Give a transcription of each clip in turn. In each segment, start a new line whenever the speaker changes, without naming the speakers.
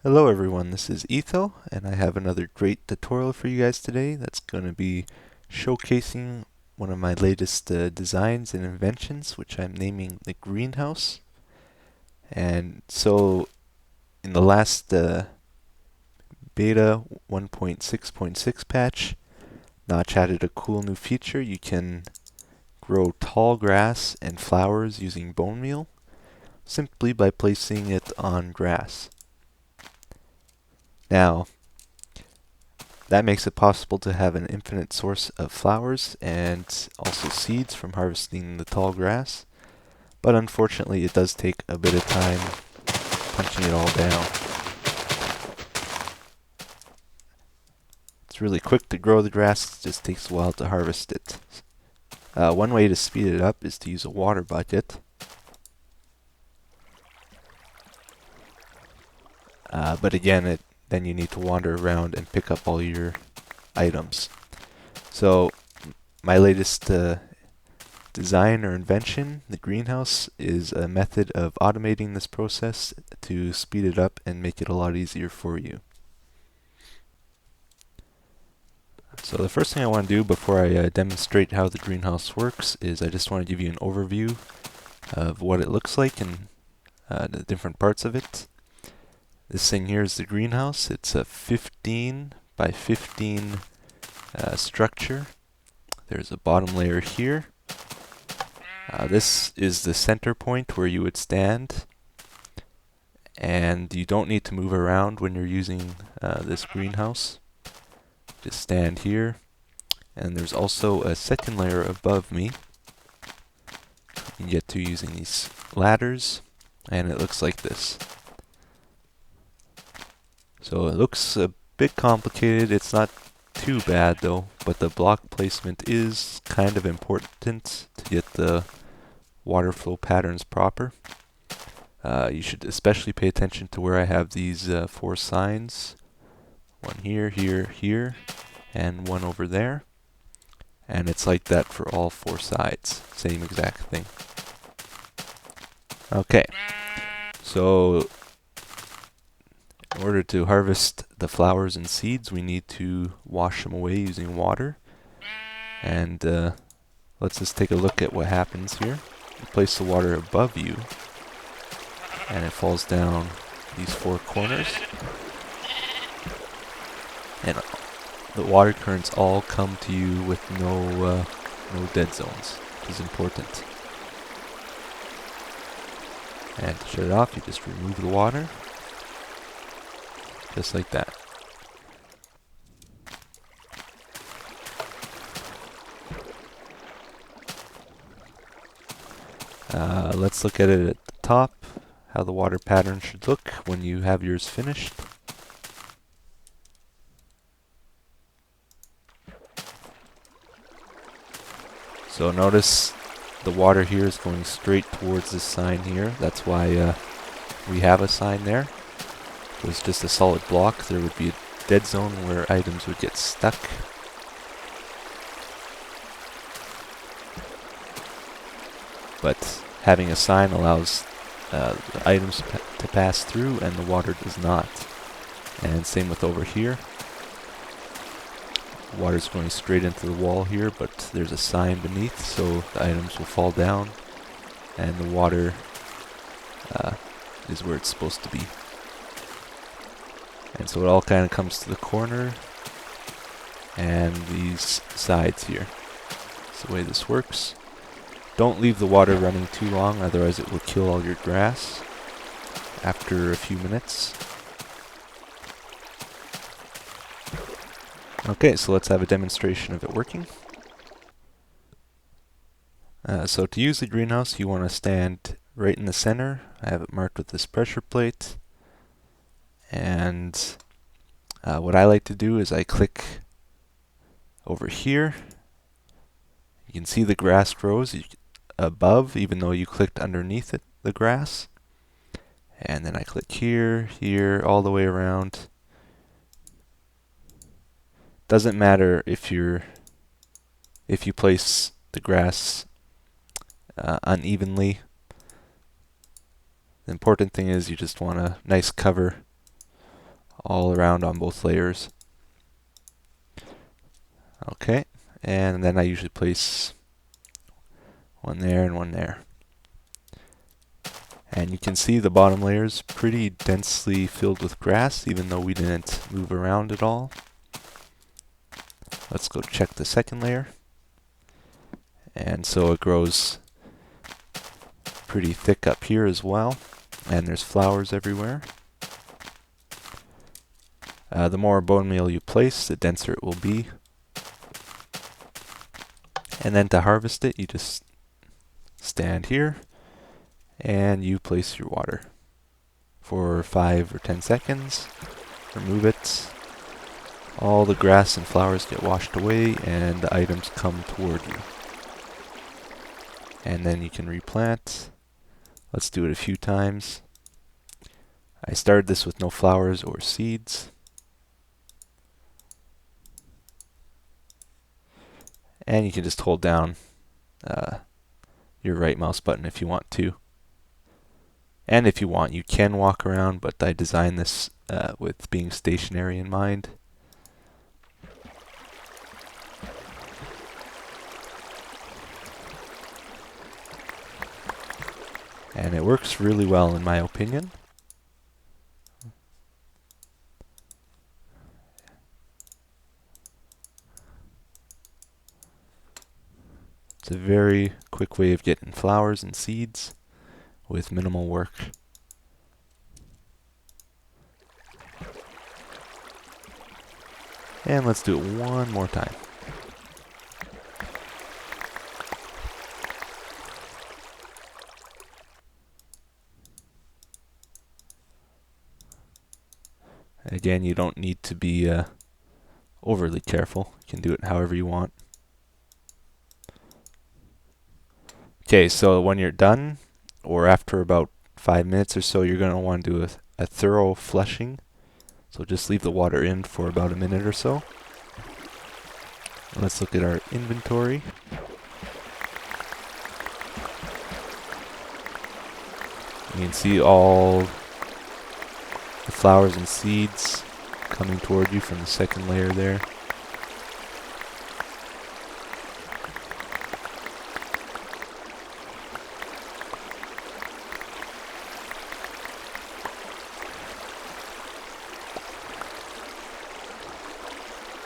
Hello everyone, this is Etho, and I have another great tutorial for you guys today that's going to be showcasing one of my latest designs and inventions, which I'm naming the greenhouse. And so in the last beta 1.6.6 patch, Notch added a cool new feature. You can grow tall grass and flowers using bone meal simply by placing it on grass. Now, that makes it possible to have an infinite source of flowers and also seeds from harvesting the tall grass. But unfortunately, it does take a bit of time punching it all down. It's really quick to grow the grass, it just takes a while to harvest it. One way to speed it up is to use a water bucket. But again, then you need to wander around and pick up all your items. So my latest design or invention, the greenhouse, is a method of automating this process to speed it up and make it a lot easier for you. So the first thing I want to do before I demonstrate how the greenhouse works is I just want to give you an overview of what it looks like and the different parts of it. This thing here is the greenhouse. It's a 15 by 15 structure. There's a bottom layer here. This is the center point where you would stand, and you don't need to move around when you're using this greenhouse. Just stand here, and there's also a second layer above me. You can get to using these ladders, and it looks like this. So it looks a bit complicated. It's not too bad though, but the block placement is kind of important to get the water flow patterns proper. You should especially pay attention to where I have these 4 signs. One here, here, here, and one over there. And it's like that for all 4 sides. Same exact thing. Okay, so in order to harvest the flowers and seeds, we need to wash them away using water. And let's just take a look at what happens here. You place the water above you, and it falls down these 4 corners. And the water currents all come to you with no dead zones, which is important. And to shut it off, you just remove the water. Just like that. Let's look at it at the top, how the water pattern should look when you have yours finished. So notice the water here is going straight towards this sign here. That's why we have a sign there. If it was just a solid block, there would be a dead zone where items would get stuck. But having a sign allows the items to pass through and the water does not. And same with over here. Water's going straight into the wall here, but there's a sign beneath, so the items will fall down and the water is where it's supposed to be. And so it all kind of comes to the corner and these sides here. That's the way this works. Don't leave the water running too long, otherwise it will kill all your grass after a few minutes. Okay, so let's have a demonstration of it working. So to use the greenhouse, you want to stand right in the center. I have it marked with this pressure plate. And what I like to do is I click over here. You can see the grass grows above, even though you clicked underneath it, the grass. And then I click here, here, all the way around. Doesn't matter if you place the grass unevenly. The important thing is you just want a nice cover all around on both layers. Okay, and then I usually place one there and one there. And you can see the bottom layer is pretty densely filled with grass, even though we didn't move around at all. Let's go check the second layer. And so it grows pretty thick up here as well, and there's flowers everywhere. The more bone meal you place, the denser it will be. And then to harvest it, you just stand here and you place your water for 5 or 10 seconds. Remove it. All the grass and flowers get washed away and the items come toward you. And then you can replant. Let's do it a few times. I started this with no flowers or seeds. And you can just hold down your right mouse button if you want to. And if you want, you can walk around, but I designed this with being stationary in mind. And it works really well in my opinion. It's a very quick way of getting flowers and seeds with minimal work. And let's do it one more time. Again, you don't need to be overly careful. You can do it however you want. Okay, so when you're done, or after about 5 minutes or so, you're going to want to do a thorough flushing. So just leave the water in for about a minute or so. Let's look at our inventory. You can see all the flowers and seeds coming toward you from the second layer there.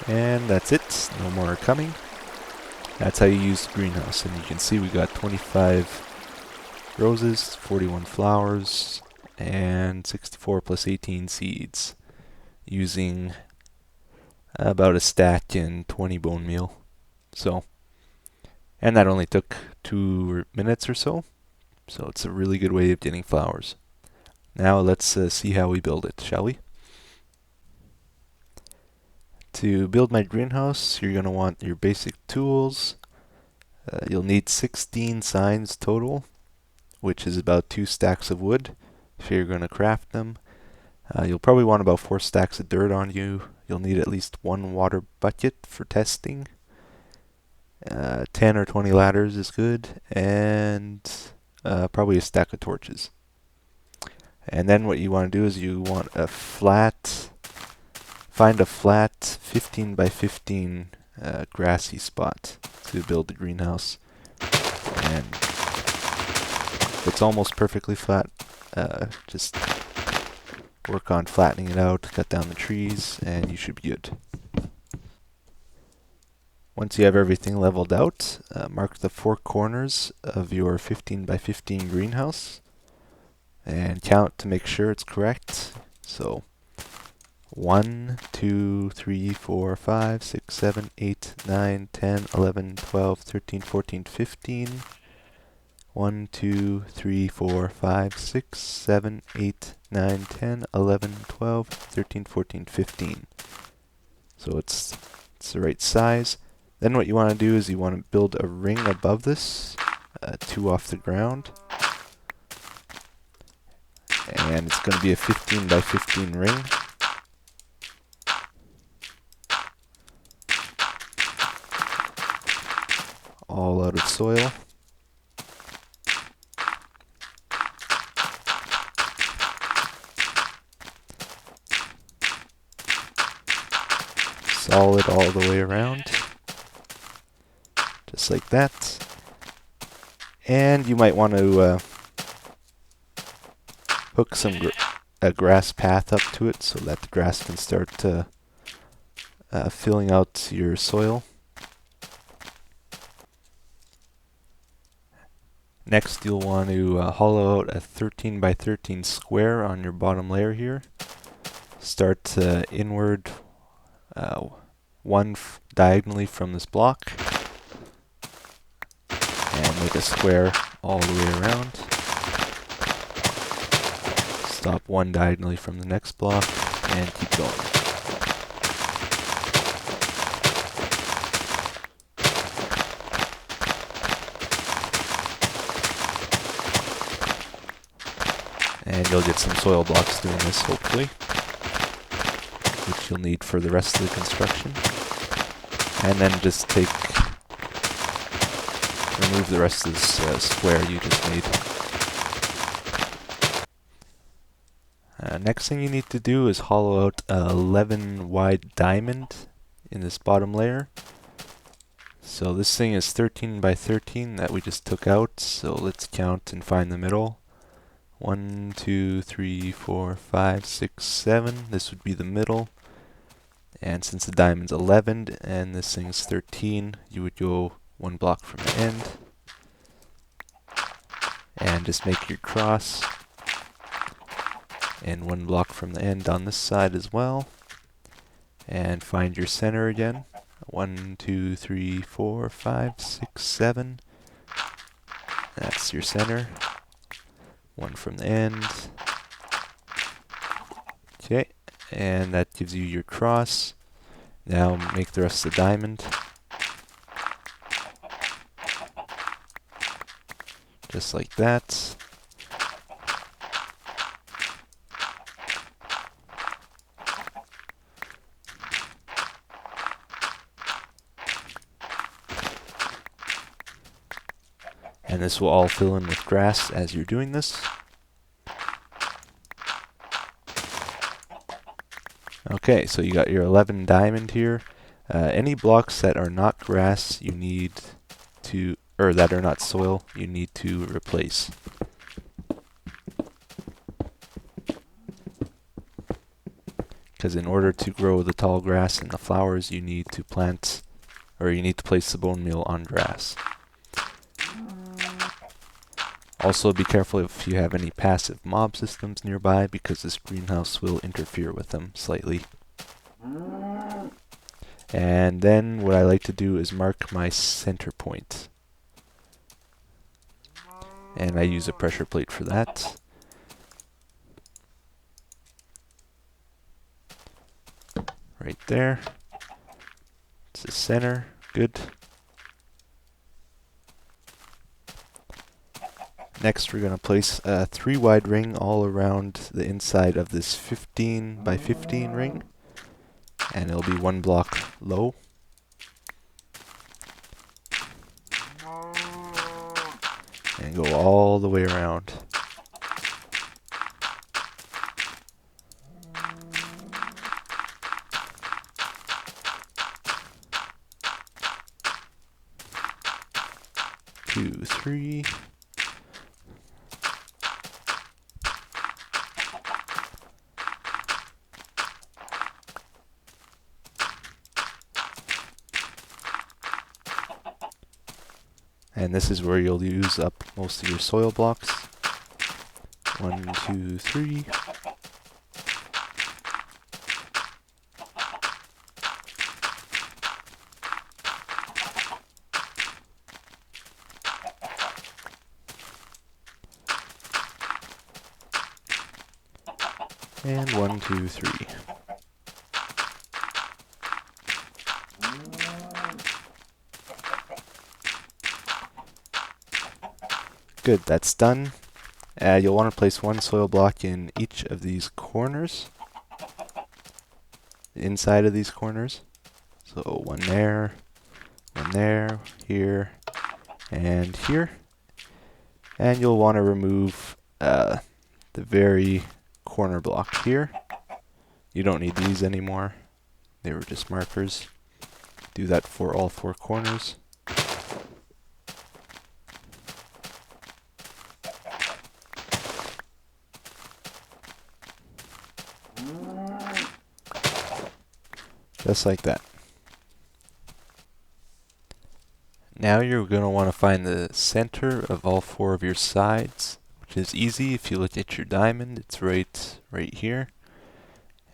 And that's it, no more are coming. That's how you use the greenhouse, and you can see we got 25 roses, 41 flowers, and 64 plus 18 seeds, using about a stack and 20 bone meal. So, and that only took 2 minutes or so, so it's a really good way of getting flowers. Now let's see how we build it, shall we? To build my greenhouse, you're going to want your basic tools. You'll need 16 signs total, which is about 2 stacks of wood if you're going to craft them. You'll probably want about 4 stacks of dirt on you. You'll need at least 1 water bucket for testing. 10 or 20 ladders is good, and probably a stack of torches. And then what you want to do is you want find a flat 15 by 15 grassy spot to build the greenhouse. And if it's almost perfectly flat, just work on flattening it out, cut down the trees, and you should be good. Once you have everything leveled out, mark the 4 corners of your 15 by 15 greenhouse and count to make sure it's correct. So 1, 2, 3, 4, 5, 6, 7, 8, 9, 10, 11, 12, 13, 14, 15. 1, 2, 3, 4, 5, 6, 7, 8, 9, 10, 11, 12, 13, 14, 15. So it's the right size. Then what you want to do is you want to build a ring above this, 2 off the ground. And it's going to be a 15 by 15 ring. All out of soil. solid all the way around, just like that. And you might want to hook a grass path up to it so that the grass can start filling out your soil. Next, you'll want to hollow out a 13 by 13 square on your bottom layer here. Start inward diagonally from this block and make a square all the way around. Stop one diagonally from the next block and keep going. And you'll get some soil blocks doing this, hopefully, which you'll need for the rest of the construction. And then just remove the rest of this square you just made. Next thing you need to do is hollow out a 11 wide diamond in this bottom layer. So this thing is 13 by 13 that we just took out, so let's count and find the middle. 1, 2, 3, 4, 5, 6, 7. This would be the middle. And since the diamond's 11 and this thing's 13, you would go one block from the end. And just make your cross. And one block from the end on this side as well. And find your center again. 1, 2, 3, 4, 5, 6, 7. That's your center. One from the end. Okay, and that gives you your cross. Now make the rest of the diamond. Just like that. And this will all fill in with grass as you're doing this. Okay, so you got your 11 diamond here. Any blocks that are not grass you need to, or that are not soil, you need to replace. Because in order to grow the tall grass and the flowers, you need to plant, or you need to place the bone meal on grass. Also be careful if you have any passive mob systems nearby, because this greenhouse will interfere with them slightly. And then what I like to do is mark my center point. And I use a pressure plate for that. Right there. It's the center. Good. Next, we're going to place a 3 wide ring all around the inside of this 15 by 15 ring. And it'll be one block low. And go all the way around. Two, three. And this is where you'll use up most of your soil blocks. 1, 2, 3. And 1, 2, 3. Good, that's done. You'll want to place one soil block in each of these corners. Inside of these corners. So one there, here, and here. And you'll want to remove the very corner block here. You don't need these anymore. They were just markers. Do that for all four corners. Just like that. Now you're going to want to find the center of all four of your sides, which is easy. If you look at your diamond, it's right here.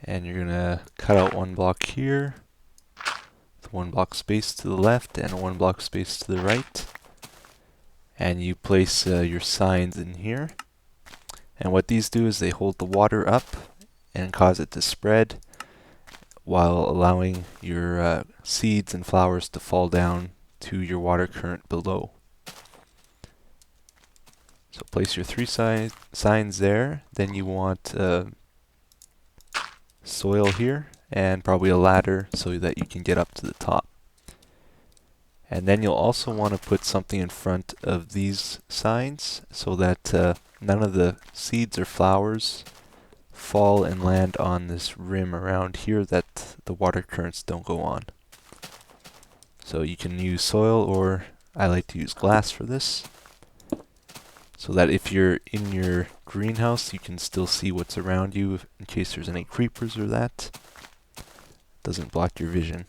And you're going to cut out one block here, with one block space to the left and one block space to the right. And you place your signs in here. And what these do is they hold the water up and cause it to spread while allowing your seeds and flowers to fall down to your water current below. So place your three signs there. Then you want soil here and probably a ladder so that you can get up to the top. And then you'll also want to put something in front of these signs so that none of the seeds or flowers fall and land on this rim around here that the water currents don't go on. So you can use soil, or I like to use glass for this, so that if you're in your greenhouse you can still see what's around you in case there's any creepers or that. Doesn't block your vision.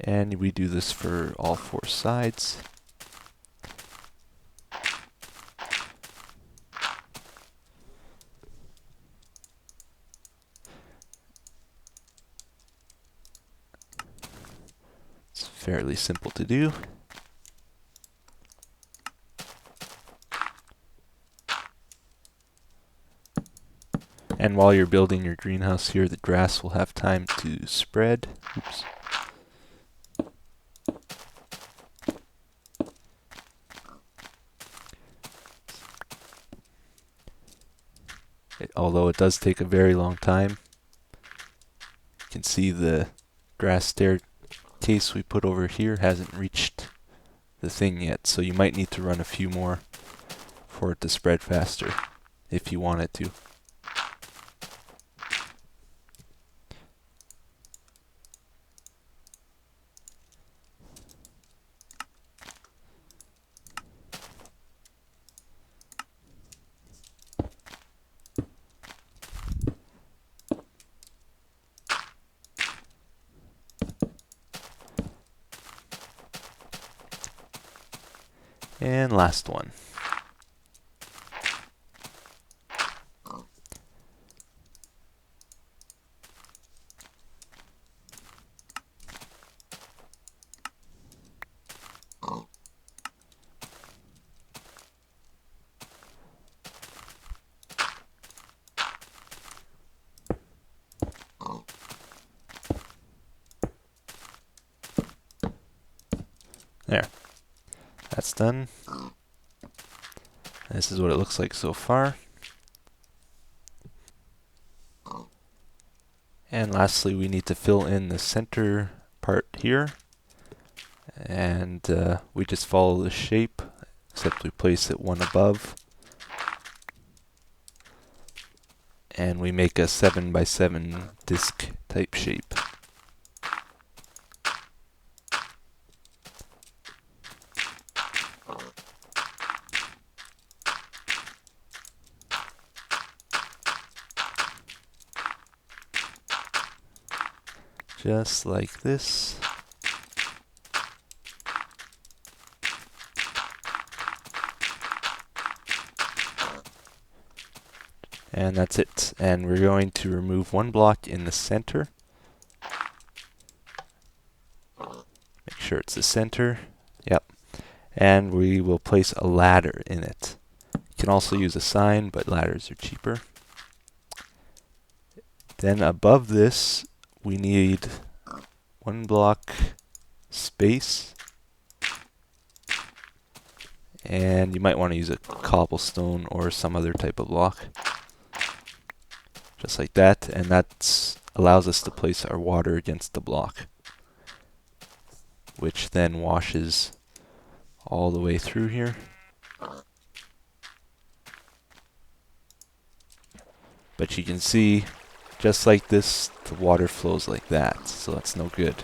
And we do this for all four sides. It's fairly simple to do. And while you're building your greenhouse here, the grass will have time to spread. Oops. Although it does take a very long time. You can see the grass staircase we put over here hasn't reached the thing yet, so you might need to run a few more for it to spread faster if you want it to. And last one. There. That's done. This is what it looks like so far. And lastly, we need to fill in the center part here. And we just follow the shape, except we place it one above. And we make a 7x7 disc type shape. Just like this. And that's it. And we're going to remove one block in the center. Make sure it's the center. Yep. And we will place a ladder in it. You can also use a sign, but ladders are cheaper. Then above this, we need one block space. And you might want to use a cobblestone or some other type of block. Just like that, and that allows us to place our water against the block, which then washes all the way through here. But you can see just like this, the water flows like that, so that's no good.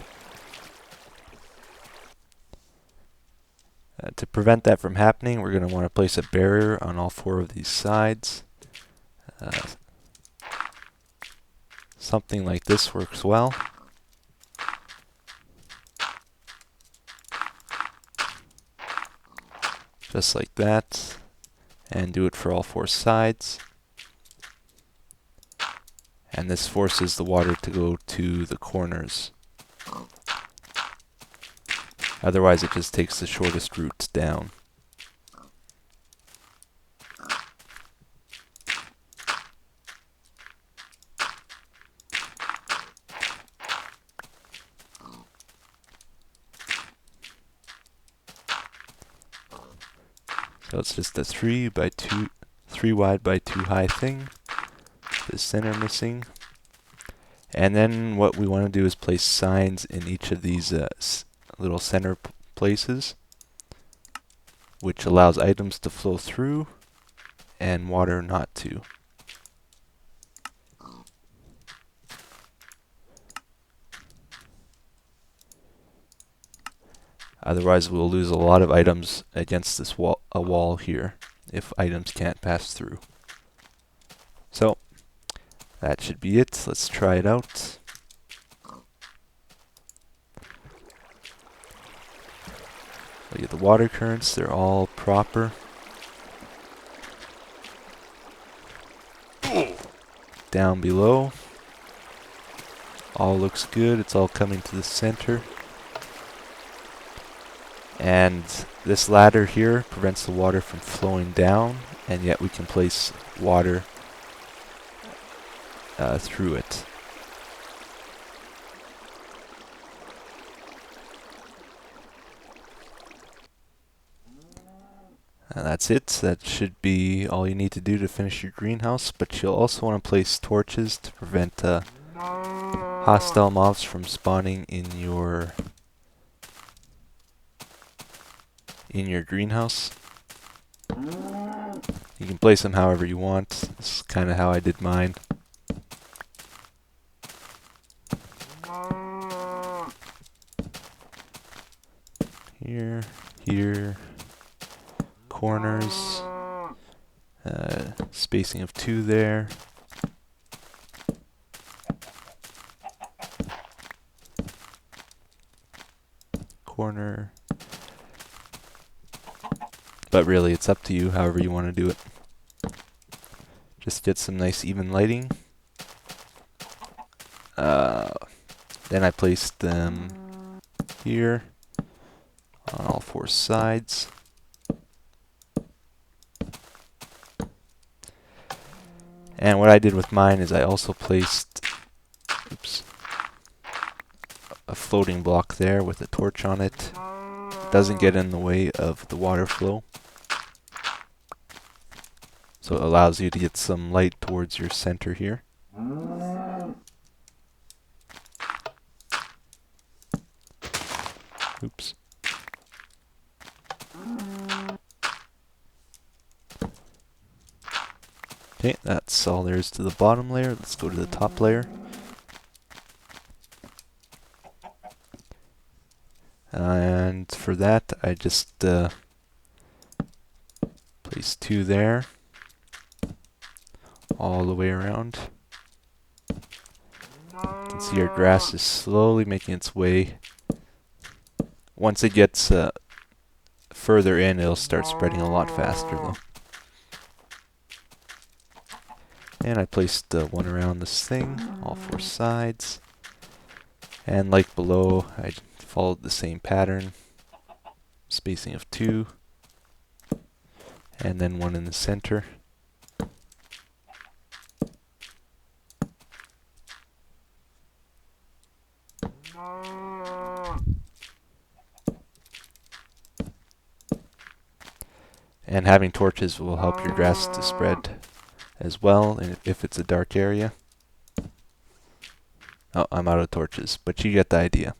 To prevent that from happening, we're going to want to place a barrier on all 4 of these sides. Something like this works well. Just like that. And do it for all 4 sides. And this forces the water to go to the corners. Otherwise it just takes the shortest routes down. So it's just a 3 wide by 2 high thing. The center missing. And then what we want to do is place signs in each of these little center places, which allows items to flow through and water not to. Otherwise we'll lose a lot of items against this wall here if items can't pass through. So that should be it. Let's try it out. Look at the water currents, they're all proper. Down below, all looks good, it's all coming to the center. And this ladder here prevents the water from flowing down, and yet we can place water through it. And that's it. That should be all you need to do to finish your greenhouse, but you'll also want to place torches to prevent hostile mobs from spawning in your greenhouse. You can place them however you want. This is kind of how I did mine. Here, corners, spacing of 2 there. Corner. But really, it's up to you, however you want to do it. Just get some nice even lighting. Then I placed them here on all 4 sides. And what I did with mine is I also placed a floating block there with a torch on it. It doesn't get in the way of the water flow. So it allows you to get some light towards your center here. Oops. Okay, that's all there is to the bottom layer. Let's go to the top layer. And for that, I just place 2 there, all the way around. You can see our grass is slowly making its way. Once it gets further in, it'll start spreading a lot faster though. And I placed 1 around this thing, all 4 sides. And like below, I followed the same pattern. Spacing of 2. And then 1 in the center. And having torches will help your grass to spread as well, and if it's a dark area. Oh, I'm out of torches, but you get the idea.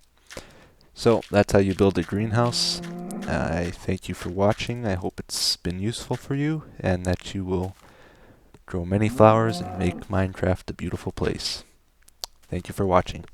So that's how you build a greenhouse. I thank you for watching. I hope it's been useful for you, and that you will grow many flowers and make Minecraft a beautiful place. Thank you for watching.